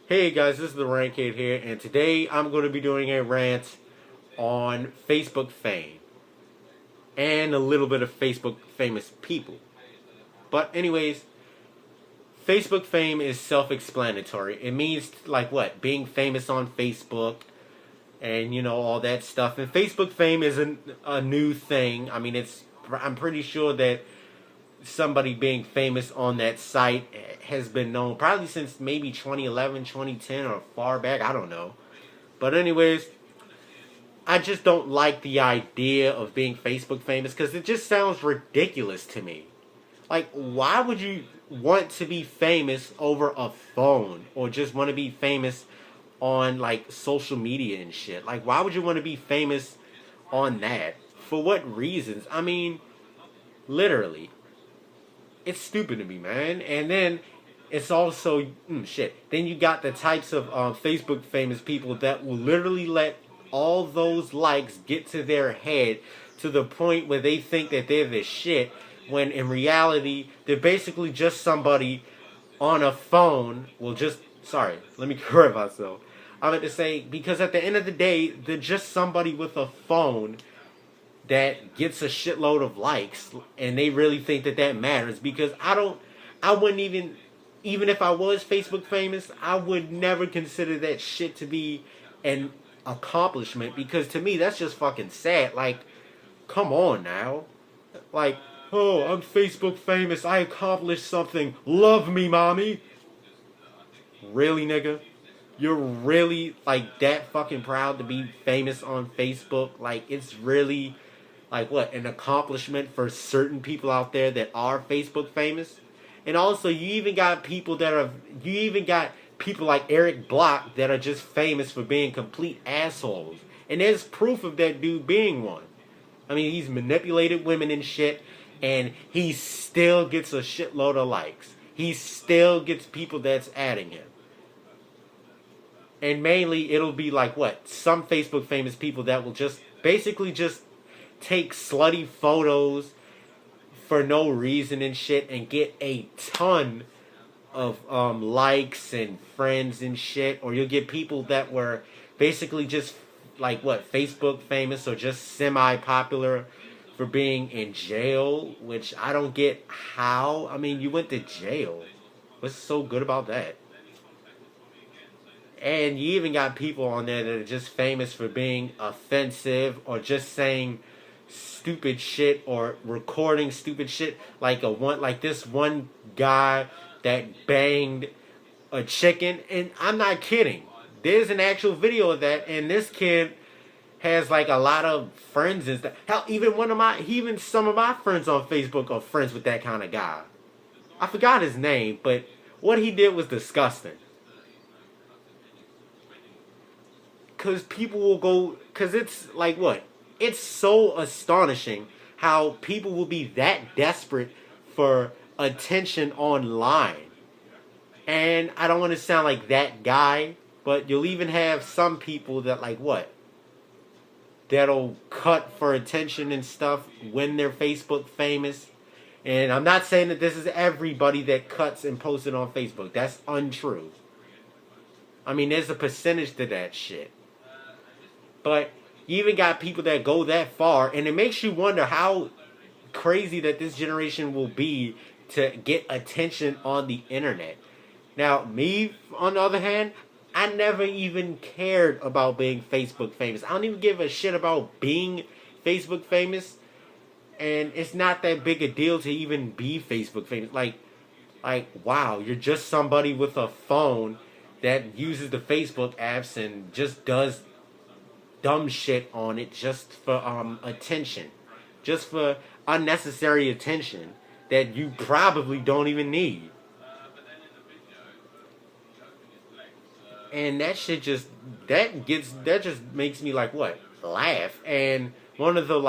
Hey guys, this is the Rant Kid here, and today I'm going to be doing a rant on Facebook fame and a little bit of Facebook famous people. But anyways, Facebook fame is self-explanatory. It means like what? Being famous on Facebook and all that stuff. And Facebook fame isn't a new thing. I mean, I'm pretty sure that somebody being famous on that site has been known probably since maybe 2011, 2010, or far back. I don't know. But anyways, I just don't like the idea of being Facebook famous because it just sounds ridiculous to me. Like, why would you want to be famous over a phone or just want to be famous on like social media and shit? Like, why would you want to be famous on that? For what reasons? I mean, literally. It's stupid to me, man. And then it's also shit. Then you got the types of Facebook famous people that will literally let all those likes get to their head to the point where they think that they're the shit, when in reality they're basically just somebody on a phone. Well, let me correct myself. I meant to say, because at the end of the day, they're just somebody with a phone that gets a shitload of likes, and they really think that that matters. Because I wouldn't even if I was Facebook famous, I would never consider that shit to be an accomplishment, because to me that's just fucking sad. Like, come on now. Like, oh, I'm Facebook famous, I accomplished something, love me, mommy. Really, nigga? You're really like that fucking proud to be famous on Facebook? Like, it's really like what, an accomplishment for certain people out there that are Facebook famous? And also, you even got people like Eric Block that are just famous for being complete assholes. And there's proof of that dude being one. I mean, he's manipulated women and shit, and he still gets a shitload of likes. He still gets people that's adding him. And mainly, it'll be like what? Some Facebook famous people that will just basically just take slutty photos for no reason and shit and get a ton of likes and friends and shit. Or you'll get people that were basically just like what, Facebook famous or just semi-popular for being in jail, which I don't get how. I mean, you went to jail. What's so good about that? And you even got people on there that are just famous for being offensive or just saying stupid shit or recording stupid shit, like this one guy that banged a chicken. And I'm not kidding, there's an actual video of that, and this kid has like a lot of friends and stuff. Hell, even some of my friends on Facebook are friends with that kind of guy. I forgot his name, but what he did was disgusting. Because people will go, because it's like what? It's so astonishing how people will be that desperate for attention online. And I don't want to sound like that guy, but you'll even have some people that like what? That'll cut for attention and stuff when they're Facebook famous. And I'm not saying that this is everybody that cuts and posts it on Facebook. That's untrue. I mean, there's a percentage to that shit. But you even got people that go that far, and it makes you wonder how crazy that this generation will be to get attention on the internet. Now, me, on the other hand, I never even cared about being Facebook famous. I don't even give a shit about being Facebook famous, and it's not that big a deal to even be Facebook famous. Like, wow, you're just somebody with a phone that uses the Facebook apps and just does dumb shit on it just for attention, just for unnecessary attention that you probably don't even need. And that shit just makes me like what, laugh. And one of the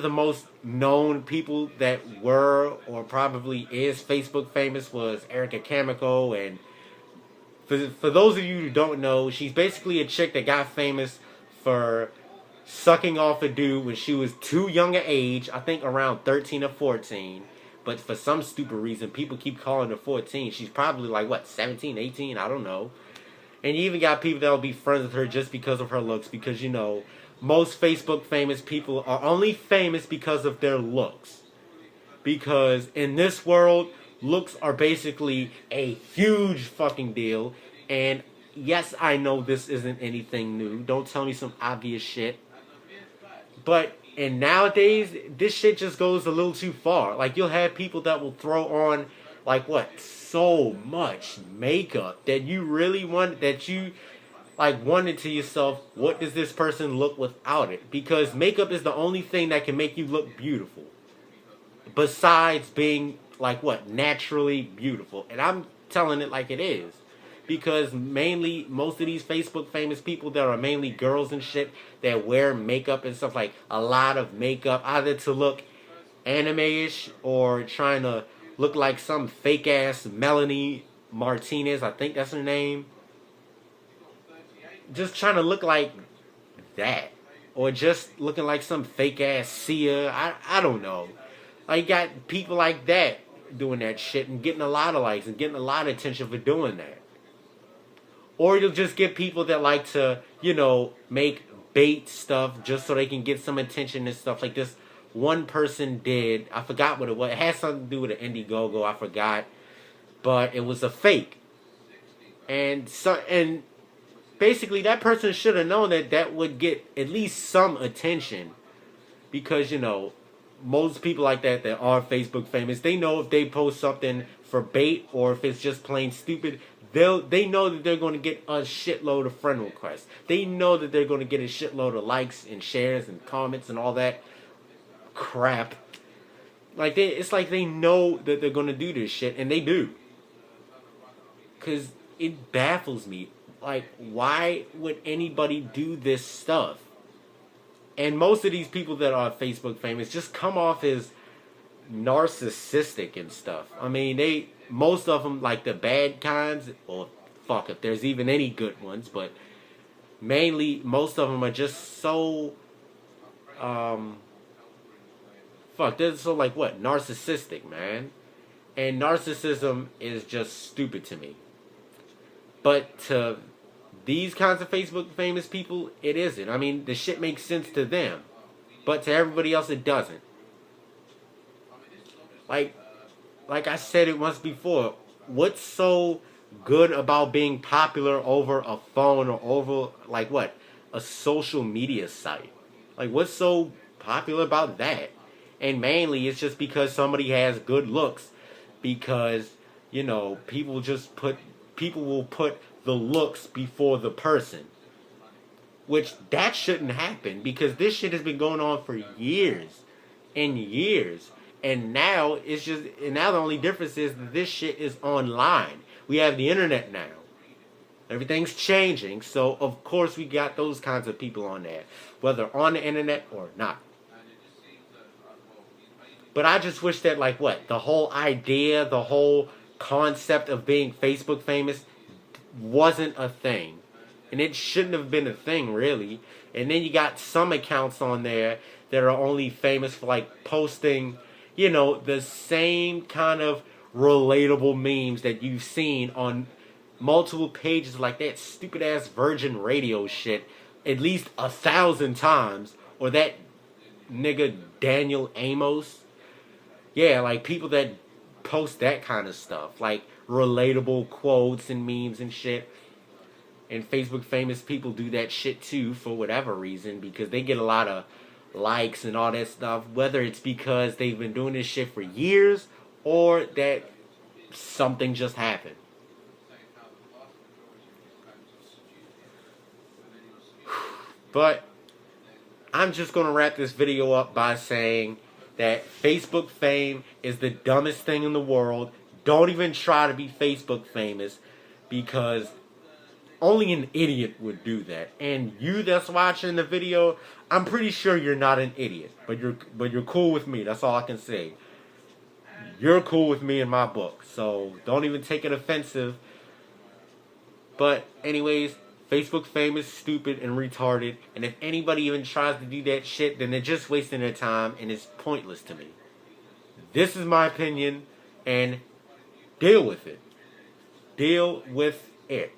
most known people that were or probably is Facebook famous was Erica Kamiko. And for those of you who don't know, she's basically a chick that got famous for sucking off a dude when she was too young an age, I think around 13 or 14, But for some stupid reason, people keep calling her 14. She's probably like, what, 17, 18? I don't know. And you even got people that will be friends with her just because of her looks. Because, you know, most Facebook famous people are only famous because of their looks. Because in this world, looks are basically a huge fucking deal. And yes, I know this isn't anything new. Don't tell me some obvious shit. But and nowadays, this shit just goes a little too far. Like, you'll have people that will throw on, like, what, so much makeup that you really want, that you, like, wonder to yourself, what does this person look without it? Because makeup is the only thing that can make you look beautiful. Besides being, like, what, naturally beautiful. And I'm telling it like it is. Because mainly, most of these Facebook famous people that are mainly girls and shit that wear makeup and stuff, like a lot of makeup, either to look anime-ish or trying to look like some fake-ass Melanie Martinez, I think that's her name. Just trying to look like that. Or just looking like some fake-ass Sia. I don't know. Like, you got people like that doing that shit and getting a lot of likes and getting a lot of attention for doing that. Or you'll just get people that like to, you know, make bait stuff just so they can get some attention and stuff. Like this one person did. I forgot what it was. It had something to do with an Indiegogo. I forgot. But it was a fake. And basically that person should have known that that would get at least some attention. Because, you know, most people like that are Facebook famous, they know if they post something for bait or if it's just plain stupid, they know that they're going to get a shitload of friend requests. They know that they're going to get a shitload of likes and shares and comments and all that crap. Like, it's like they know that they're going to do this shit, and they do. Because it baffles me. Like, why would anybody do this stuff? And most of these people that are Facebook famous just come off as narcissistic and stuff. I mean, most of them, like the bad kinds, or fuck if there's even any good ones, but mainly most of them are just so they're so like what, narcissistic, man. And narcissism is just stupid to me. But to these kinds of Facebook famous people, it isn't. I mean, the shit makes sense to them, but to everybody else it doesn't. Like I said it once before, what's so good about being popular over a phone or over, like what, a social media site? Like, what's so popular about that? And mainly, it's just because somebody has good looks. Because, you know, people will put the looks before the person. Which, that shouldn't happen. Because this shit has been going on for years and years. And now the only difference is that this shit is online. We have the internet now. Everything's changing, so of course we got those kinds of people on there, whether on the internet or not. But I just wish that, like, what, the whole idea, the whole concept of being Facebook famous wasn't a thing. And it shouldn't have been a thing, really. And then you got some accounts on there that are only famous for, like, posting, you know, the same kind of relatable memes that you've seen on multiple pages, like that stupid ass Virgin Radio shit at least 1,000 times, or that nigga Daniel Amos. Yeah, like people that post that kind of stuff, like relatable quotes and memes and shit. And Facebook famous people do that shit too for whatever reason, because they get a lot of likes and all that stuff, whether it's because they've been doing this shit for years or that something just happened. But I'm just going to wrap this video up by saying that Facebook fame is the dumbest thing in the world. Don't even try to be Facebook famous, because only an idiot would do that. And you that's watching the video, I'm pretty sure you're not an idiot, but you're cool with me. That's all I can say. You're cool with me in my book, so don't even take it offensive. But anyways, Facebook fame is stupid and retarded, and if anybody even tries to do that shit, then they're just wasting their time, and it's pointless to me. This is my opinion, and deal with it. Deal with it.